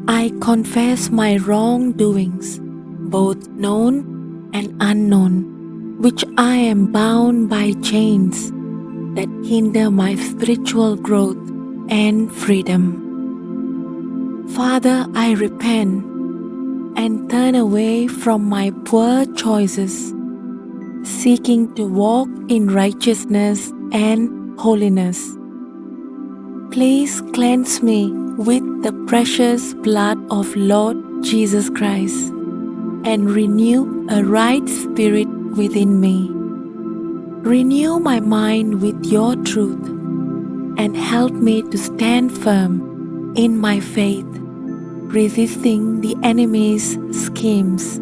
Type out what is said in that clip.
I confess my wrongdoings, both known and unknown, which I am bound by chains that hinder my spiritual growth and freedom. Father, I repent and turn away from my poor choices, seeking to walk in righteousness and holiness. Please cleanse me with the precious blood of Lord Jesus Christ and renew a right spirit within me. Renew my mind with your truth and help me to stand firm in my faith, resisting the enemy's schemes.